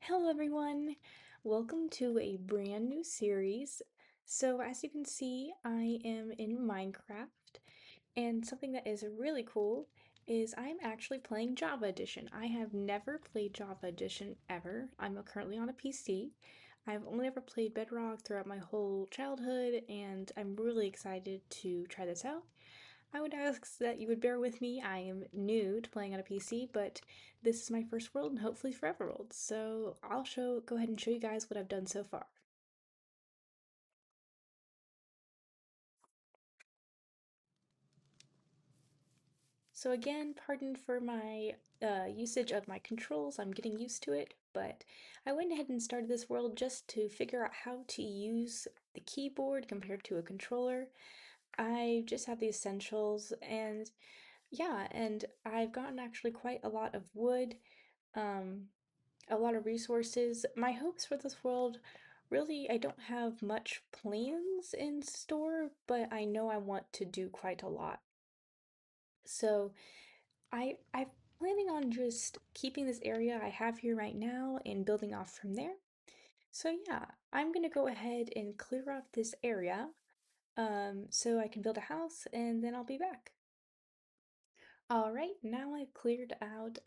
Hello everyone! Welcome to a brand new series. So as you can see, I am in Minecraft, and something that is really cool is I'm actually playing Java Edition. I have never played Java Edition ever. I'm currently on a PC. I've only ever played Bedrock throughout my whole childhood, and I'm really excited to try this out. I would ask that you would bear with me. I am new to playing on a PC, but this is my first world and hopefully forever world. So I'll go ahead and show you guys what I've done so far. So again, pardon for my usage of my controls. I'm getting used to it, but I went ahead and started this world just to figure out how to use the keyboard compared to a controller. I just have the essentials and yeah, and I've gotten actually quite a lot of wood. Um, a lot of resources. My hopes for this world, really, I don't have much plans in store, but I know I want to do quite a lot. So I'm planning on just keeping this area I have here right now and building off from there. So yeah, I'm gonna go ahead and clear off this area so I can build a house and then I'll be back. All right, now I've cleared out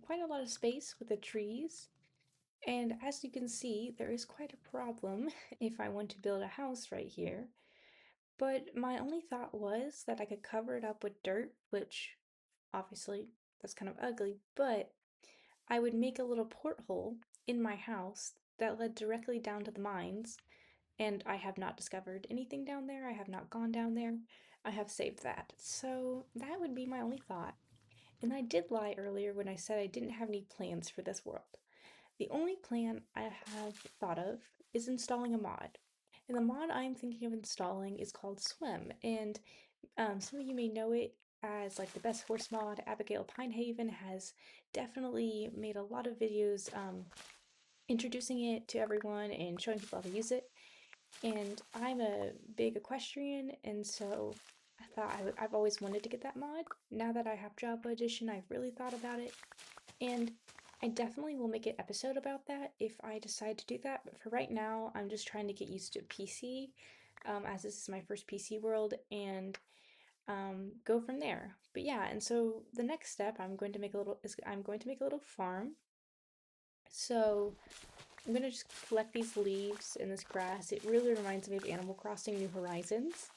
quite a lot of space with the trees. And as you can see, there is quite a problem if I want to build a house right here. But my only thought was that I could cover it up with dirt, which obviously that's kind of ugly, but I would make a little porthole in my house that led directly down to the mines. And I have not discovered anything down there. I have not gone down there. I have saved that. So that would be my only thought. And I did lie earlier when I said I didn't have any plans for this world. The only plan I have thought of is installing a mod. And the mod I'm thinking of installing is called Swim. And some of you may know it as like the best horse mod. Abigail Pinehaven has definitely made a lot of videos introducing it to everyone and showing people how to use it. And I'm a big equestrian, and so I thought I've always wanted to get that mod. Now that I have Java Edition, I've really thought about it. And I definitely will make an episode about that if I decide to do that. But for right now, I'm just trying to get used to PC, as this is my first PC world, and go from there. But yeah, and so the next step I'm going to make a little farm. So I'm gonna just collect these leaves and this grass. It really reminds me of Animal Crossing New Horizons.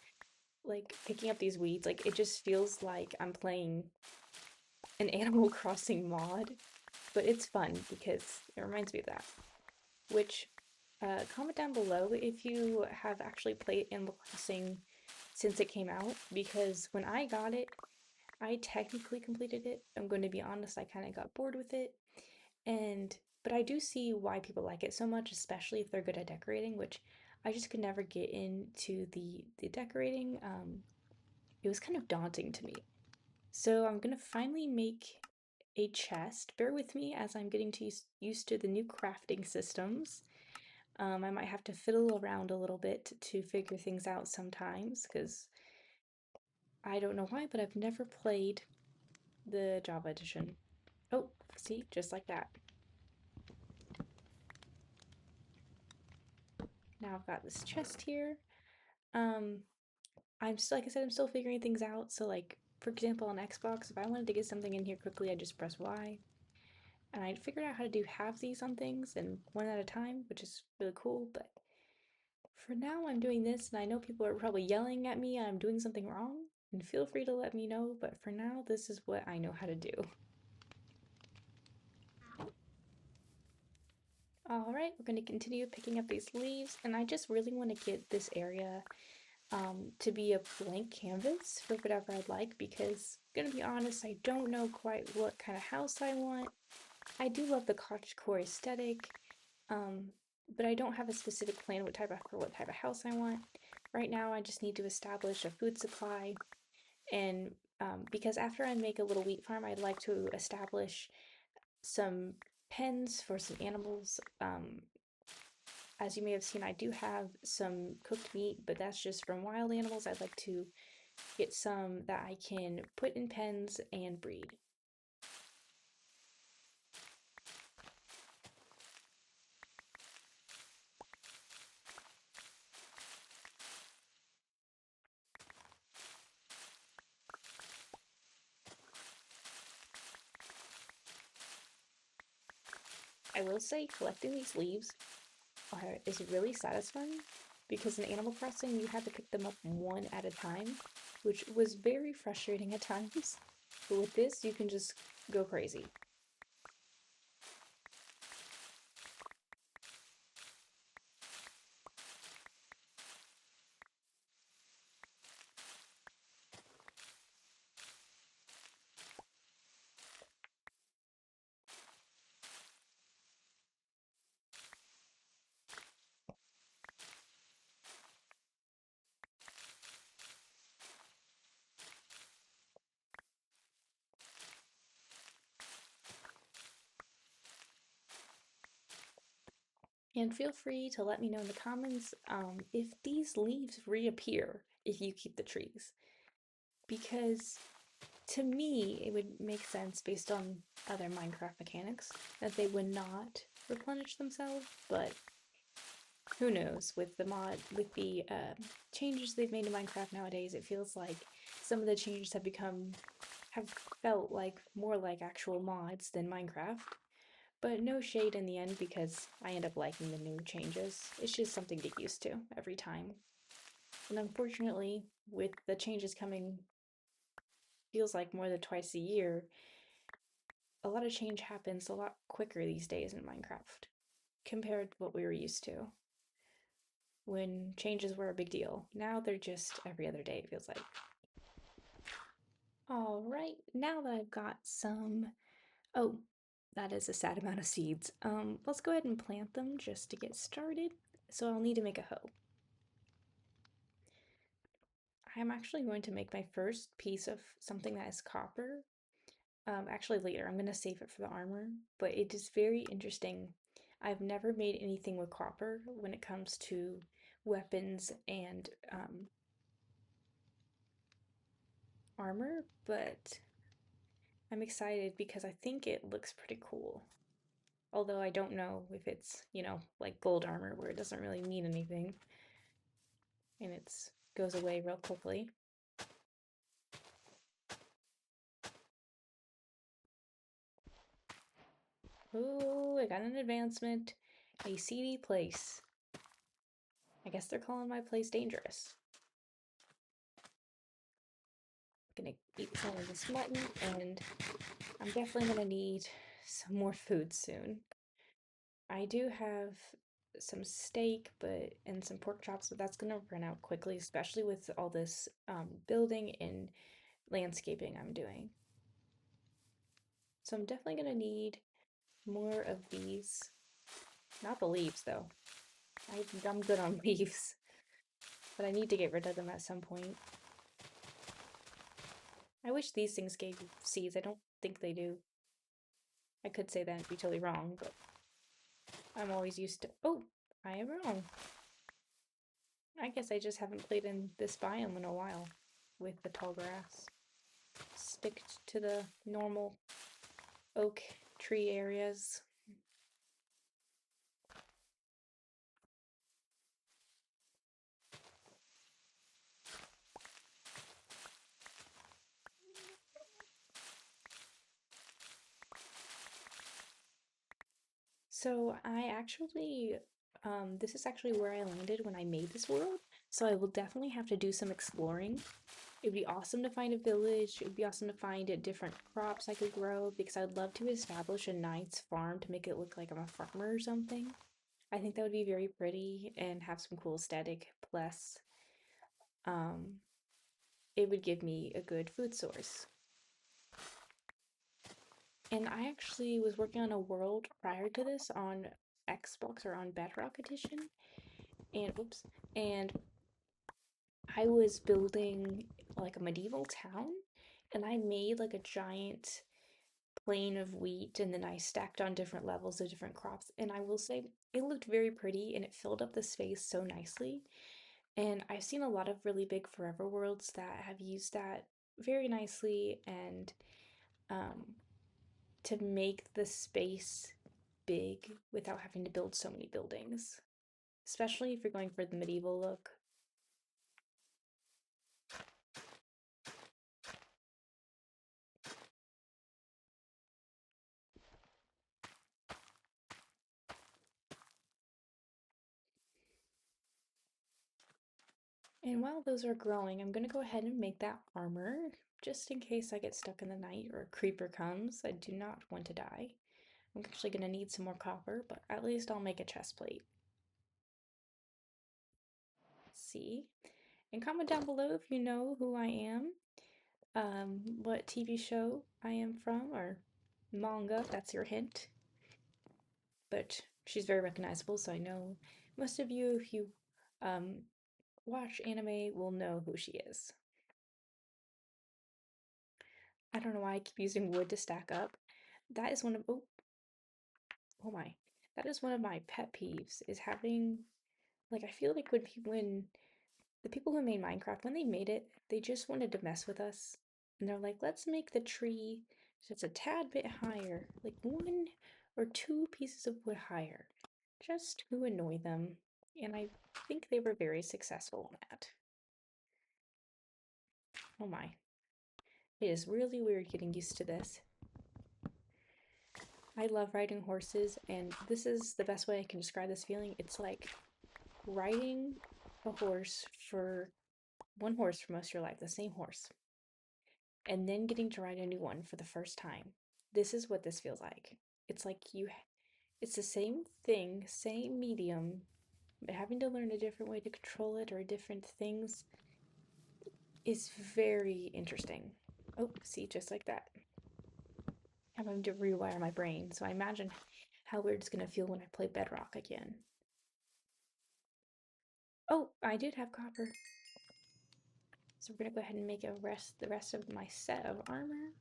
Like picking up these weeds, like it just feels like I'm playing an Animal Crossing mod, but it's fun because it reminds me of that. Which, comment down below if you have actually played Animal Crossing since it came out, because when I got it, I technically completed it. I'm going to be honest, I kind of got bored with it, and but I do see why people like it so much, especially if they're good at decorating, which I just could never get into the decorating. It was kind of daunting to me. So I'm gonna finally make a chest. Bear with me as I'm getting used to the new crafting systems. I might have to fiddle around a little bit to figure things out sometimes because I don't know why, but I've never played the Java edition. Oh, see, just like that. Now I've got this chest here. Um, I'm still, like I said, I'm still figuring things out. So, like, for example, on Xbox, if I wanted to get something in here quickly, I just press Y. And I figured out how to do halvesies on things and one at a time, which is really cool. But for now, I'm doing this, and I know people are probably yelling at me I'm doing something wrong, and feel free to let me know, but for now, this is what I know how to do. Alright, we're going to continue picking up these leaves, and I just really want to get this area to be a blank canvas for whatever I'd like, because, gonna be honest, I don't know quite what kind of house I want. I do love the cottagecore aesthetic, um, but I don't have a specific plan for what type of house I want. Right now, I just need to establish a food supply, and because after I make a little wheat farm, I'd like to establish some pens for some animals. As you may have seen, I do have some cooked meat, but that's just from wild animals. I'd like to get some that I can put in pens and breed. I will say collecting these leaves is really satisfying because in Animal Crossing you had to pick them up one at a time, which was very frustrating at times. But with this, you can just go crazy. And feel free to let me know in the comments if these leaves reappear if you keep the trees. Because to me, it would make sense based on other Minecraft mechanics that they would not replenish themselves, but who knows? With the changes they've made to Minecraft nowadays, it feels like some of the changes have felt like more like actual mods than Minecraft. But no shade in the end because I end up liking the new changes. It's just something to get used to every time. And unfortunately, with the changes coming, feels like more than twice a year, a lot of change happens a lot quicker these days in Minecraft compared to what we were used to when changes were a big deal. Now they're just every other day, it feels like. All right, now that I've got some, oh, that is a sad amount of seeds. Let's go ahead and plant them just to get started. So I'll need to make a hoe. I'm actually going to make my first piece of something that is copper. Actually later, I'm going to save it for the armor, but it is very interesting. I've never made anything with copper when it comes to weapons and armor, but I'm excited because I think it looks pretty cool. Although I don't know if it's, like gold armor where it doesn't really mean anything and it goes away real quickly. Ooh, I got an advancement. A seedy place. I guess they're calling my place dangerous. Gonna eat some of this mutton, and I'm definitely gonna need some more food soon. I do have some steak and some pork chops, but that's gonna run out quickly, especially with all this building and landscaping I'm doing. So I'm definitely gonna need more of these. Not the leaves though. I'm good on leaves, but I need to get rid of them at some point. I wish these things gave seeds. I don't think they do. I could say that and be totally wrong, but I'm always used to. Oh, I am wrong. I guess I just haven't played in this biome in a while with the tall grass. Stick to the normal oak tree areas. So this is actually where I landed when I made this world. So I will definitely have to do some exploring. It'd be awesome to find a village. It'd be awesome to find different crops I could grow because I'd love to establish a nice farm to make it look like I'm a farmer or something. I think that would be very pretty and have some cool aesthetic. Plus, um, it would give me a good food source. And I actually was working on a world prior to this on Xbox or on Bedrock Edition. And whoops. And I was building like a medieval town and I made like a giant plain of wheat and then I stacked on different levels of different crops. And I will say it looked very pretty and it filled up the space so nicely. And I've seen a lot of really big forever worlds that have used that very nicely and um, to make the space big without having to build so many buildings, especially if you're going for the medieval look. And while those are growing, I'm gonna go ahead and make that armor, just in case I get stuck in the night or a creeper comes. I do not want to die. I'm actually gonna need some more copper, but at least I'll make a chest plate. Let's see. And comment down below if you know who I am, what TV show I am from, or manga, that's your hint. But she's very recognizable, so I know most of you, if you um, watch anime, will know who she is. I don't know why I keep using wood to stack up. That is one of, oh my, that is one of my pet peeves, is having, like, I feel like when the people who made Minecraft, when they made it, they just wanted to mess with us. And they're like, let's make the tree just a tad bit higher, like 1 or 2 pieces of wood higher, just to annoy them. And I think they were very successful in that. Oh my. It is really weird getting used to this. I love riding horses, and this is the best way I can describe this feeling. It's like riding a horse for one horse for most of your life, the same horse, and then getting to ride a new one for the first time. This is what this feels like. It's like it's the same thing, same medium, but having to learn a different way to control it or different things is very interesting. Oh, see, just like that. I'm having to rewire my brain, so I imagine how weird it's gonna feel when I play Bedrock again. Oh, I did have copper. So we're gonna go ahead and make the rest of my set of armor.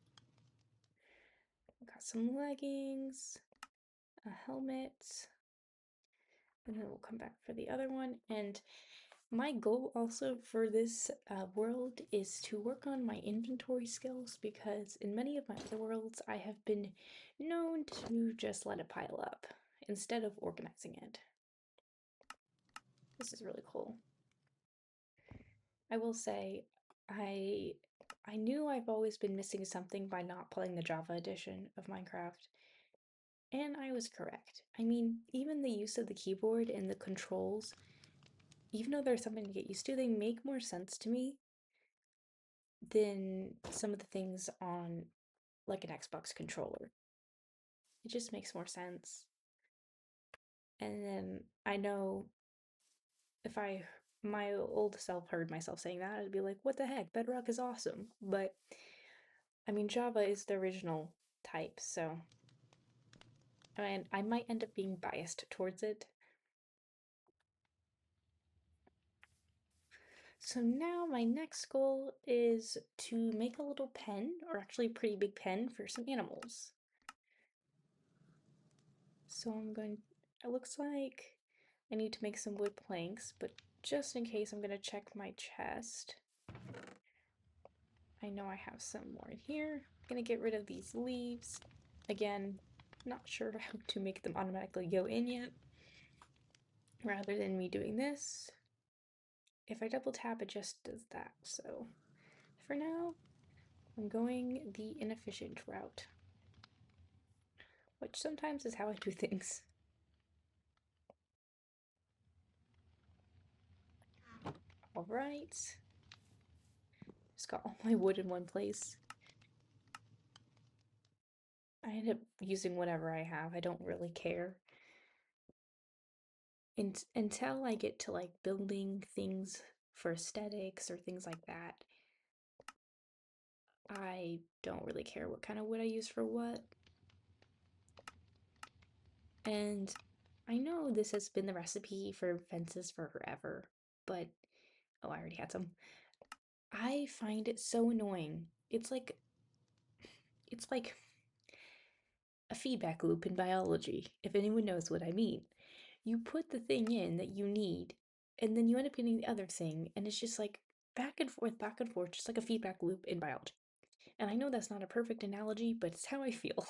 Got some leggings, a helmet, and then we'll come back for the other one. And my goal also for this world is to work on my inventory skills, because in many of my other worlds I have been known to just let it pile up instead of organizing it. This is really cool. I will say, I I knew I've always been missing something by not playing the Java edition of Minecraft, and I was correct. I mean, even the use of the keyboard and the controls, even though they're something to get used to, they make more sense to me than some of the things on like an Xbox controller. It just makes more sense. And then I know if my old self heard myself saying that, I'd be like, what the heck? Bedrock is awesome. But I mean, Java is the original type, so I might end up being biased towards it. So now my next goal is to make a little pen, or actually a pretty big pen for some animals. So it looks like I need to make some wood planks, but just in case, I'm gonna check my chest. I know I have some more in here. I'm gonna get rid of these leaves. Again, not sure how to make them automatically go in yet. Rather than me doing this, if I double tap, it just does that. So for now, I'm going the inefficient route, which sometimes is how I do things. All right. Just got all my wood in one place. I end up using whatever I have. I don't really care. Until I get to like building things for aesthetics or things like that, I don't really care what kind of wood I use for what. And I know this has been the recipe for fences for forever, but oh, I already had some. I find it so annoying. It's like a feedback loop in biology, if anyone knows what I mean. You put the thing in that you need, and then you end up getting the other thing, and it's just like back and forth, just like a feedback loop in biology. And I know that's not a perfect analogy, but it's how I feel.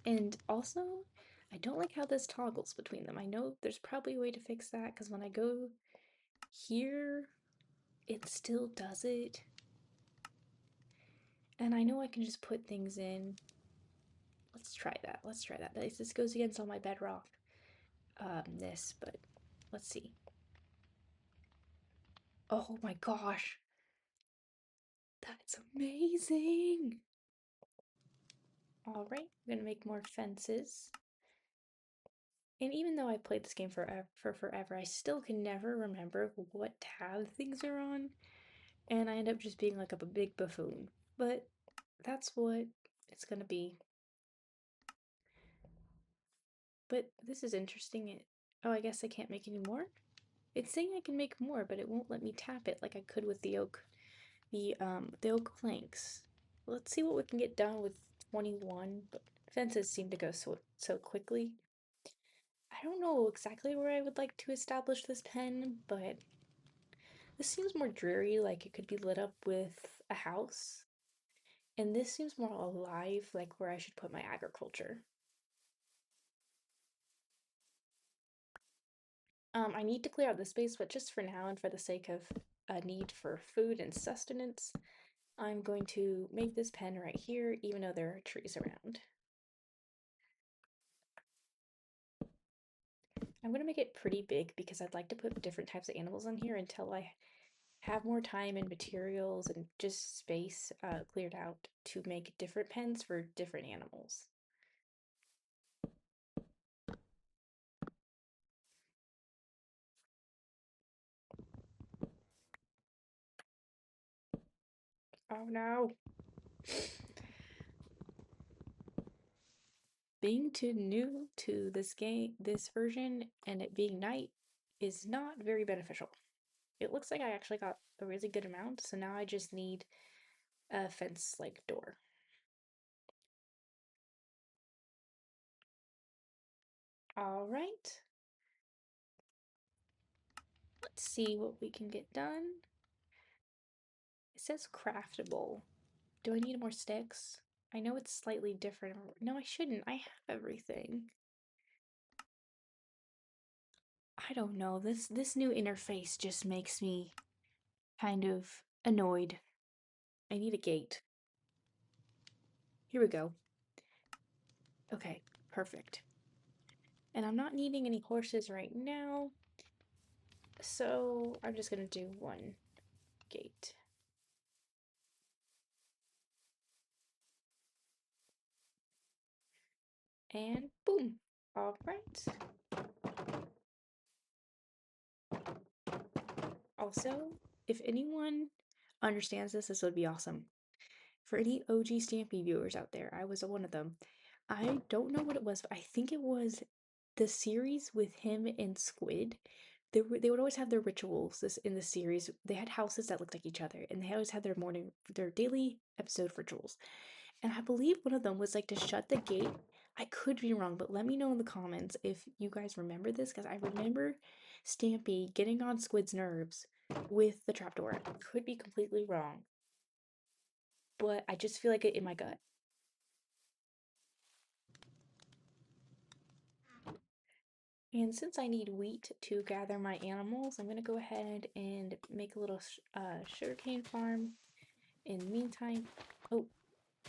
And also, I don't like how this toggles between them. I know there's probably a way to fix that, because when I go here, it still does it. And I know I can just put things in. Let's try that. Let's try that. This goes against all my bedrock. this, but let's see. Oh my gosh, that's amazing. All right, I'm gonna make more fences. And even though I played this game for forever, I still can never remember what tab things are on, and I end up just being like a big buffoon. But that's what it's gonna be. But this is interesting. Oh, I guess I can't make any more? It's saying I can make more, but it won't let me tap it like I could with the the oak planks. Let's see what we can get done with 21, but fences seem to go so quickly. I don't know exactly where I would like to establish this pen, but this seems more dreary, like it could be lit up with a house. And this seems more alive, like where I should put my agriculture. I need to clear out the space, but just for now and for the sake of a need for food and sustenance, I'm going to make this pen right here, even though there are trees around. I'm going to make it pretty big because I'd like to put different types of animals on here until I have more time and materials and just space cleared out to make different pens for different animals. Oh no! Being too new to this game, this version, and it being night is not very beneficial. It looks like I actually got a really good amount, so now I just need a fence-like door. All right. Let's see what we can get done. It says craftable. Do I need more sticks? I know it's slightly different. No, I shouldn't. I have everything. I don't know. This new interface just makes me kind of annoyed. I need a gate. Here we go. Okay, perfect. And I'm not needing any horses right now, so I'm just gonna do one gate. And boom. All right. Also, if anyone understands this, this would be awesome. For any OG Stampy viewers out there, I was one of them. I don't know what it was, but I think it was the series with him and Squid. They would always have their rituals this in the series. They had houses that looked like each other, and they always had their daily episode rituals. And I believe one of them was like to shut the gate. I could be wrong, but let me know in the comments if you guys remember this, because I remember Stampy getting on Squid's nerves with the trapdoor. I could be completely wrong, but I just feel like it in my gut. And since I need wheat to gather my animals, I'm going to go ahead and make a little sugarcane farm. In the meantime, oh,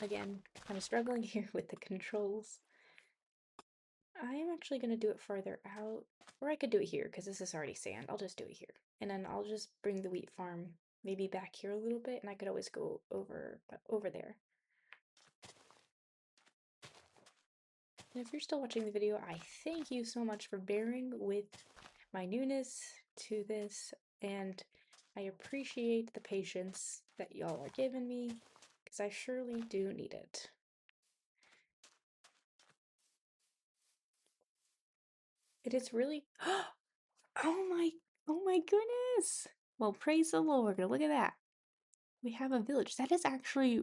again, kind of struggling here with the controls. I am actually going to do it further out, or I could do it here because this is already sand. I'll just do it here. And then I'll just bring the wheat farm maybe back here a little bit, and I could always go over there. And if you're still watching the video, I thank you so much for bearing with my newness to this, and I appreciate the patience that y'all are giving me, because I surely do need it. It is really oh my oh my goodness! Well, praise the Lord, look at that. We have a village. That is actually,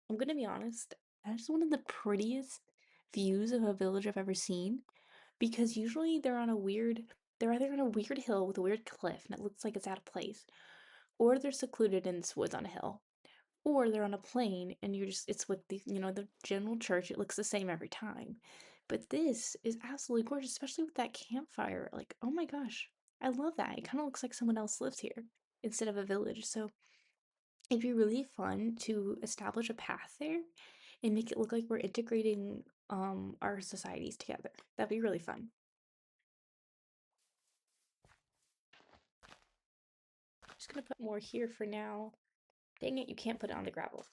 I'm gonna be honest, that is one of the prettiest views of a village I've ever seen. Because usually they're either on a weird hill with a weird cliff and it looks like it's out of place, or they're secluded in this woods on a hill, or they're on a plain and it's with the general church. It looks the same every time. But this is absolutely gorgeous, especially with that campfire. Like, oh my gosh, I love that. It kind of looks like someone else lives here instead of a village. So it'd be really fun to establish a path there and make it look like we're integrating our societies together. That'd be really fun. just gonna put more here for now. Dang it, you can't put it on the gravel.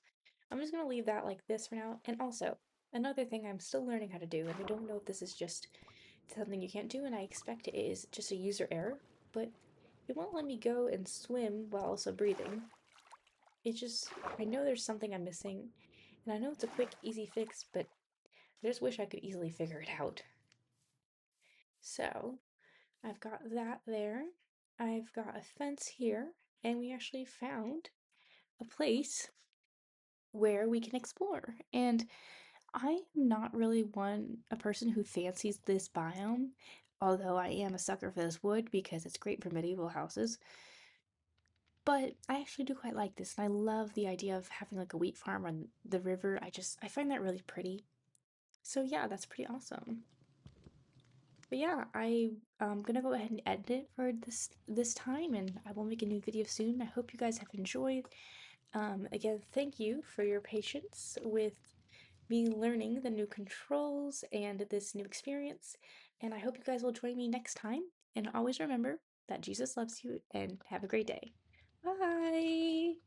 I'm just gonna leave that like this for now. And also, another thing I'm still learning how to do, and I don't know if this is just something you can't do, and I expect it is just a user error, but it won't let me go and swim while also breathing. It's just, I know there's something I'm missing, and I know it's a quick, easy fix, but I just wish I could easily figure it out. So, I've got that there. I've got a fence here, and we actually found a place where we can explore. And I am not really a person who fancies this biome, although I am a sucker for this wood because it's great for medieval houses. But I actually do quite like this, and I love the idea of having like a wheat farm on the river. I find that really pretty. So yeah, that's pretty awesome. But yeah, I'm gonna go ahead and edit it for this time, and I will make a new video soon. I hope you guys have enjoyed. Again, thank you for your patience with me learning the new controls and this new experience. And I hope you guys will join me next time. And always remember that Jesus loves you and have a great day. Bye!